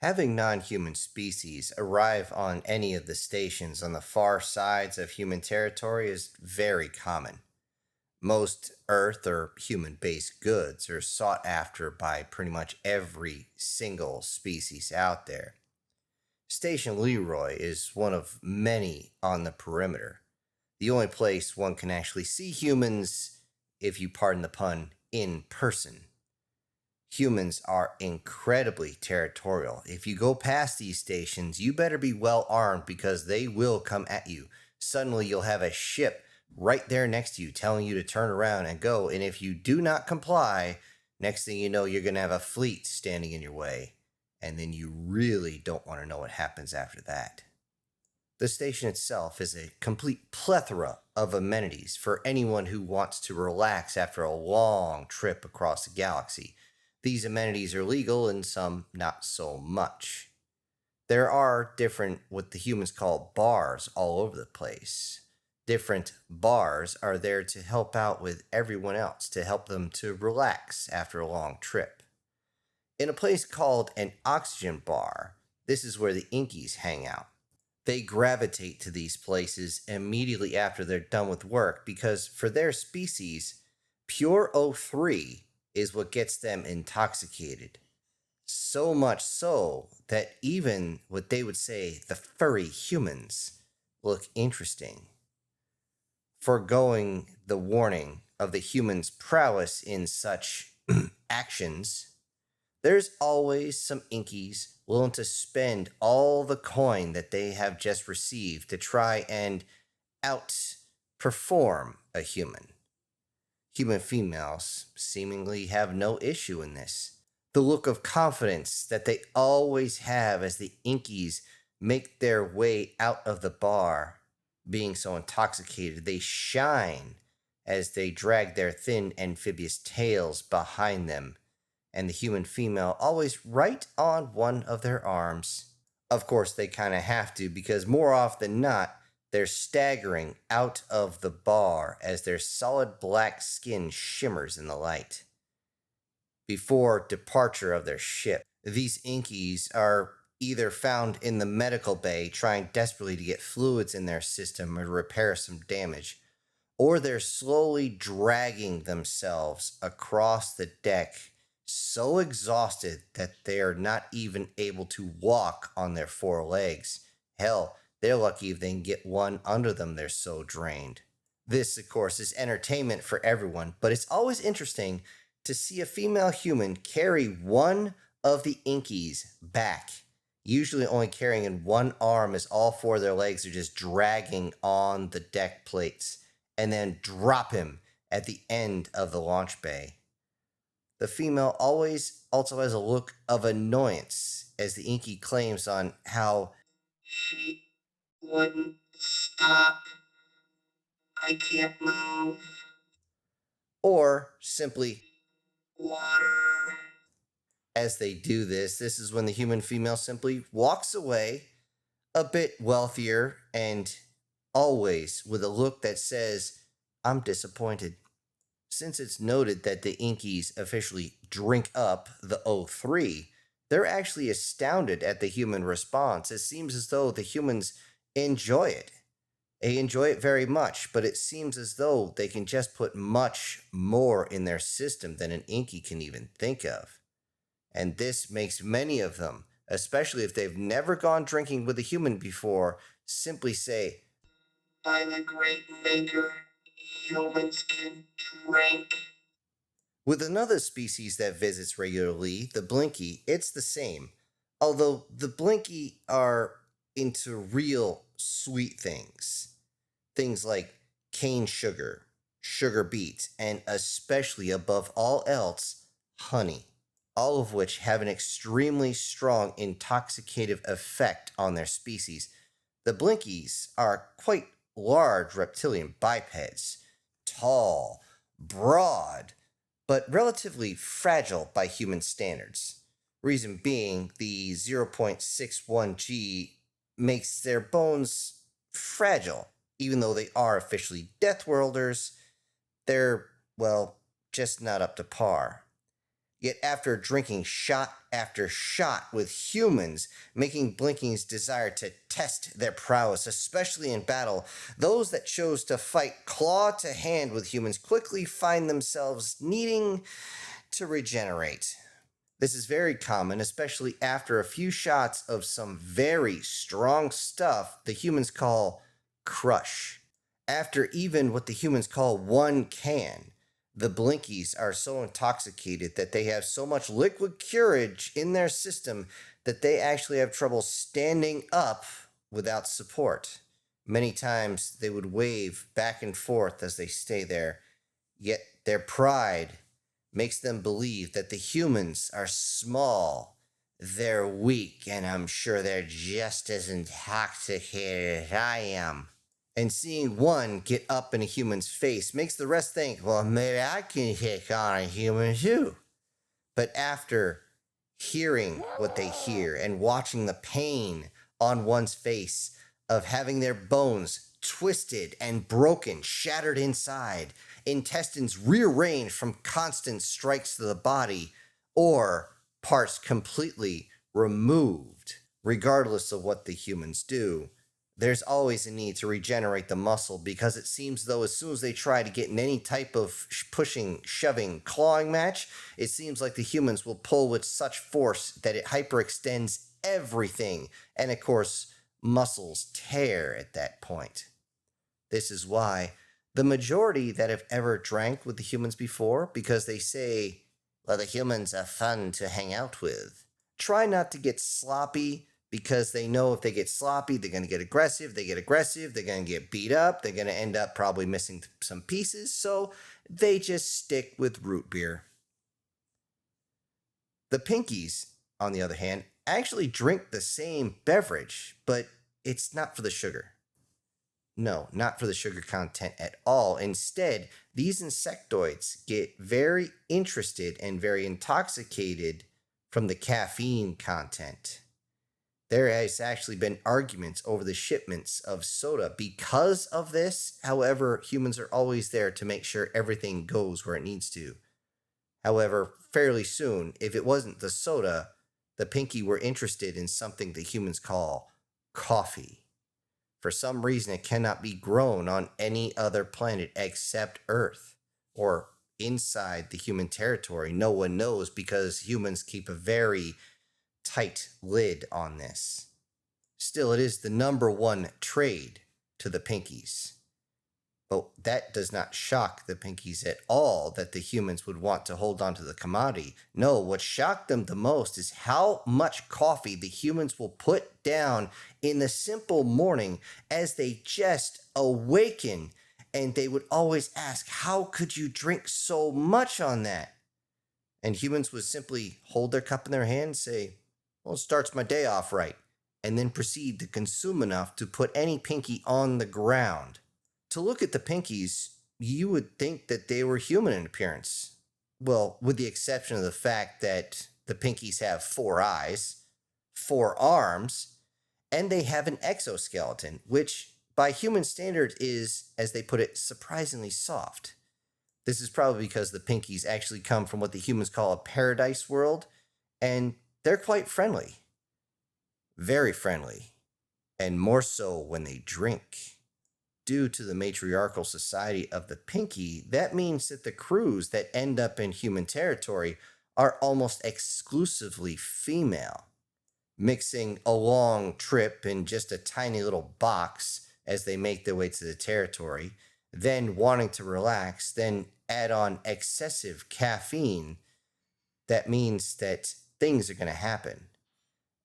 Having non-human species arrive on any of the stations on the far sides of human territory is very common. Most Earth or human based goods are sought after by pretty much every single species out there. Station Leroy is one of many on the perimeter. The only place one can actually see humans, if you pardon the pun, in person. Humans are incredibly territorial. If you go past these stations, you better be well armed because they will come at you. Suddenly, you'll have a ship right there next to you telling you to turn around and go. And if you do not comply, next thing you know, you're going to have a fleet standing in your way. And then you really don't want to know what happens after that. The station itself is a complete plethora of amenities for anyone who wants to relax after a long trip across the galaxy. These amenities are legal and some not so much. There are different, what the humans call bars, all over the place. Different bars are there to help out with everyone else, to help them to relax after a long trip. In a place called an oxygen bar, this is where the inkies hang out. They gravitate to these places immediately after they're done with work because for their species, pure O3 is what gets them intoxicated. So much so that even what they would say the furry humans look interesting. Foregoing the warning of the human's prowess in such actions, there's always some inkies willing to spend all the coin that they have just received to try and outperform a human. Human females seemingly have no issue in this. The look of confidence that they always have as the inkies make their way out of the bar, being so intoxicated, they shine as they drag their thin amphibious tails behind them, and the human female always right on one of their arms. Of course, they kind of have to because more often than not, they're staggering out of the bar as their solid black skin shimmers in the light. Before departure of their ship, these inkies are either found in the medical bay trying desperately to get fluids in their system or repair some damage, or they're slowly dragging themselves across the deck, so exhausted that they are not even able to walk on their four legs. Hell, they're lucky if they can get one under them, they're so drained. This, of course, is entertainment for everyone, but it's always interesting to see a female human carry one of the inkies back, usually only carrying in one arm as all four of their legs are just dragging on the deck plates, and then drop him at the end of the launch bay. The female always also has a look of annoyance as the inky claims on how She wouldn't stop. I can't move. or simply Water. as they do this, this is when the human female simply walks away a bit wealthier and always with a look that says, I'm disappointed. Since it's noted that the Inkies officially drink up the O3, they're actually astounded at the human response. It seems as though the humans enjoy it. They enjoy it very much, but it seems as though they can just put much more in their system than an Inky can even think of. And this makes many of them, especially if they've never gone drinking with a human before, simply say, By the great maker, humans can drink. with another species that visits regularly, the blinky, it's the same. Although the blinky are into real sweet things. Things like cane sugar, sugar beets, and especially above all else, honey. All of which have an extremely strong intoxicative effect on their species. The blinkies are quite large reptilian bipeds, tall, broad, but relatively fragile by human standards. Reason being, the 0.61G makes their bones fragile. Even though they are officially Death Worlders, they're, well, just not up to par. Yet after drinking shot after shot with humans, making Blinking's desire to test their prowess, especially in battle, those that chose to fight claw to hand with humans quickly find themselves needing to regenerate. This is very common, especially after a few shots of some very strong stuff the humans call crush. After even what the humans call one can, the blinkies are so intoxicated that they have so much liquid courage in their system that they actually have trouble standing up without support. Many times they would wave back and forth as they stay there, yet their pride makes them believe that the humans are small, they're weak, and I'm sure they're just as intoxicated as I am. And seeing one get up in a human's face makes the rest think, well, maybe I can take on a human too. But after hearing what they hear and watching the pain on one's face of having their bones twisted and broken, shattered inside, intestines rearranged from constant strikes to the body, or parts completely removed, regardless of what the humans do, there's always a need to regenerate the muscle because it seems though as soon as they try to get in any type of pushing, shoving, clawing match, it seems like the humans will pull with such force that it hyperextends everything. And of course, muscles tear at that point. This is why the majority that have ever drank with the humans before, because they say, well, the humans are fun to hang out with, try not to get sloppy because they know if they get sloppy, they're going to get aggressive. They get aggressive, they're going to get beat up. They're going to end up probably missing some pieces. So they just stick with root beer. The pinkies, on the other hand, actually drink the same beverage, but it's not for the sugar. No, not for the sugar content at all. Instead, these insectoids get very interested and very intoxicated from the caffeine content. There has actually been arguments over the shipments of soda because of this. However, humans are always there to make sure everything goes where it needs to. However, fairly soon, if it wasn't the soda, the pinky were interested in something that humans call coffee. For some reason, it cannot be grown on any other planet except Earth or inside the human territory. No one knows because humans keep a very tight lid on this. Still, it is the number one trade to the pinkies. But that does not shock the pinkies at all that the humans would want to hold on to the commodity. No, what shocked them the most is how much coffee the humans will put down in the simple morning as they just awaken. And they would always ask, how could you drink so much on that? And humans would simply hold their cup in their hand and say, well, it starts my day off right. And then proceed to consume enough to put any pinky on the ground. To look at the pinkies, you would think that they were human in appearance. Well, with the exception of the fact that the pinkies have 4 eyes, 4 arms, and they have an exoskeleton, which by human standards is, as they put it, surprisingly soft. This is probably because the pinkies actually come from what the humans call a paradise world, and they're quite friendly. Very friendly. And more so when they drink. Due to the matriarchal society of the pinky, that means that the crews that end up in human territory are almost exclusively female, mixing a long trip in just a tiny little box as they make their way to the territory, then wanting to relax, then add on excessive caffeine. That means that things are going to happen.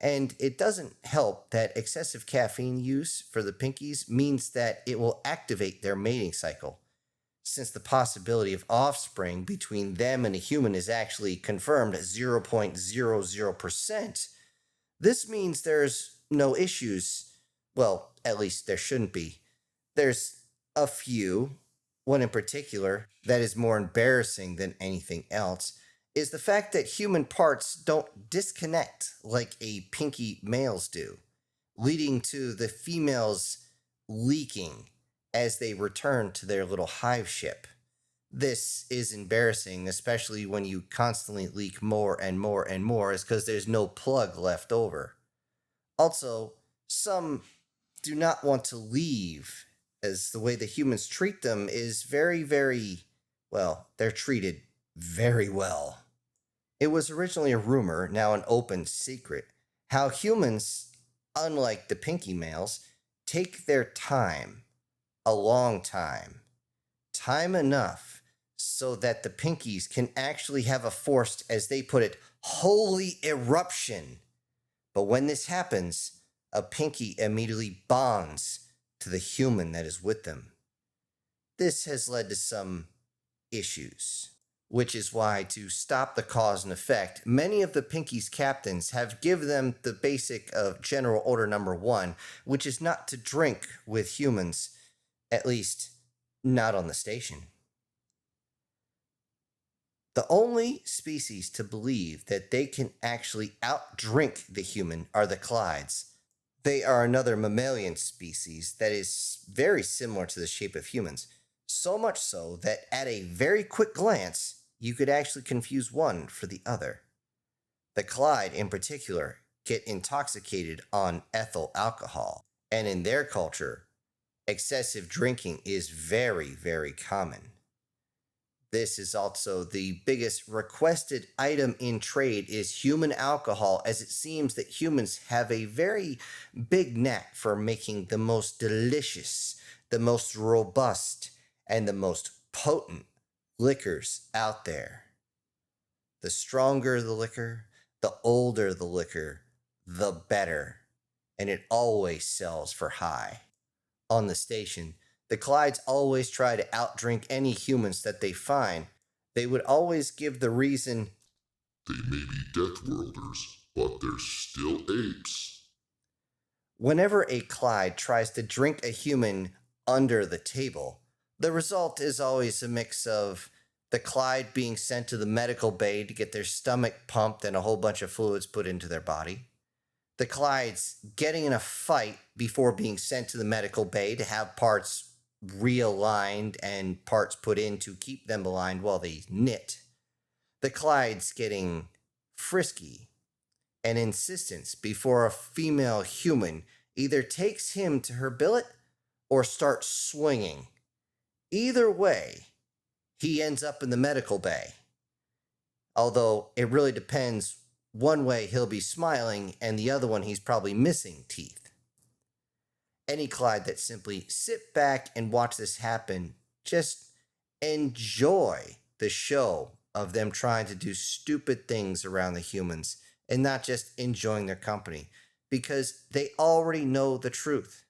And it doesn't help that excessive caffeine use for the pinkies means that it will activate their mating cycle. Since the possibility of offspring between them and a human is actually confirmed at 0.00%, this means there's no issues. Well, at least there shouldn't be. There's a few, one in particular, that is more embarrassing than anything else, is the fact that human parts don't disconnect like a pinky males do, leading to the females leaking as they return to their little hive ship. This is embarrassing, especially when you constantly leak more and more and more, is because there's no plug left over. Also, some do not want to leave, as the way the humans treat them is very, very, well, they're treated very well. It was originally a rumor, now an open secret, how humans, unlike the pinky males, take their time, a long time enough so that the pinkies can actually have a forced, as they put it, holy eruption. But when this happens, a pinky immediately bonds to the human that is with them. This has led to some issues, which is why, to stop the cause and effect, many of the pinkies' captains have given them the basic of general order number one, which is not to drink with humans, at least not on the station. The only species to believe that they can actually outdrink the human are the clydes. They are another mammalian species that is very similar to the shape of humans, so much so that at a very quick glance, you could actually confuse one for the other. The clyde, in particular, get intoxicated on ethyl alcohol, and in their culture, excessive drinking is very, very common. This is also the biggest requested item in trade is human alcohol, as it seems that humans have a very big knack for making the most delicious, the most robust, and the most potent liquors out there. The stronger the liquor, the older the liquor, the better, and it always sells for high. On the station, the Clydes always try to outdrink any humans that they find. They would always give the reason, "They may be Death Worlders, but they're still apes." whenever a Clyde tries to drink a human under the table, the result is always a mix of the Clyde being sent to the medical bay to get their stomach pumped and a whole bunch of fluids put into their body, the Clydes getting in a fight before being sent to the medical bay to have parts realigned and parts put in to keep them aligned while they knit, the Clydes getting frisky and insistence before a female human either takes him to her billet or starts swinging. Either way, he ends up in the medical bay. Although it really depends. One way he'll be smiling, and the other one he's probably missing teeth. Any Clyde that simply sit back and watch this happen, just enjoy the show of them trying to do stupid things around the humans and not just enjoying their company, because they already know the truth.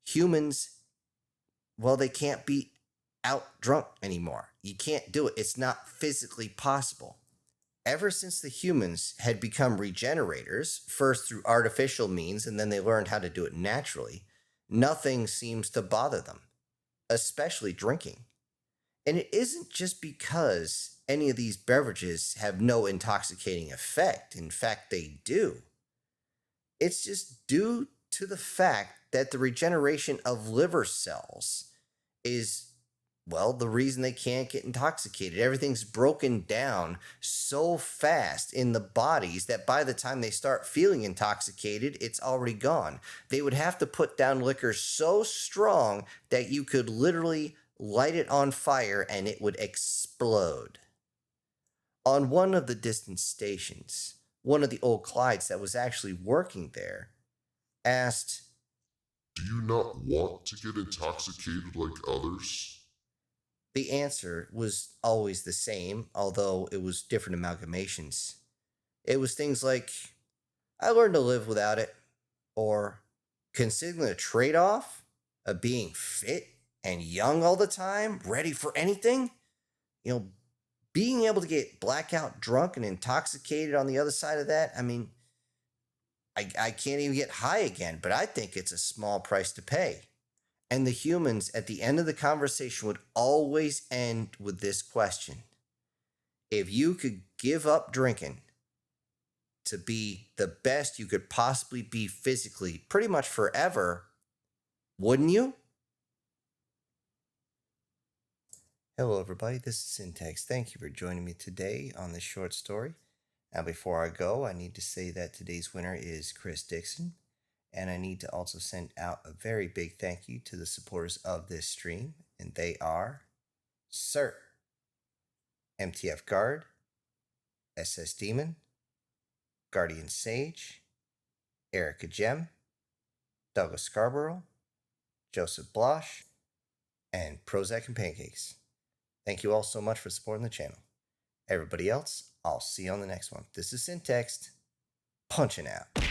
Humans, well, they can't be out drunk anymore. You can't do it. It's not physically possible. Ever since the humans had become regenerators, first through artificial means and then they learned how to do it naturally, nothing seems to bother them, especially drinking. And it isn't just because any of these beverages have no intoxicating effect. In fact, they do. It's just due to the fact that the regeneration of liver cells is, well, the reason they can't get intoxicated. Everything's broken down so fast in the bodies that by the time they start feeling intoxicated, it's already gone. They would have to put down liquor so strong that you could literally light it on fire and it would explode. On one of the distant stations, one of the old Clydes that was actually working there asked, "Do you not want to get intoxicated like others?" The answer was always the same, although it was different amalgamations. It was things like, I learned to live without it, or considering the trade off of being fit and young all the time, ready for anything, you know, being able to get blackout drunk and intoxicated on the other side of that, I mean, I can't even get high again, but I think it's a small price to pay. And the humans at the end of the conversation would always end with this question: if you could give up drinking to be the best you could possibly be physically, pretty much forever, wouldn't you? Hello, everybody. This is Syntax. Thank you for joining me today on this short story. Now, before I go, I need to say that today's winner is Chris Dixon, and I need to also send out a very big thank you to the supporters of this stream, and they are Sir, MTF Guard, SS Demon, Guardian Sage, Erica Gem, Douglas Scarborough, Joseph Blosh, and Prozac and Pancakes. Thank you all so much for supporting the channel. Everybody else, I'll see you on the next one. This is Syntax, punching out.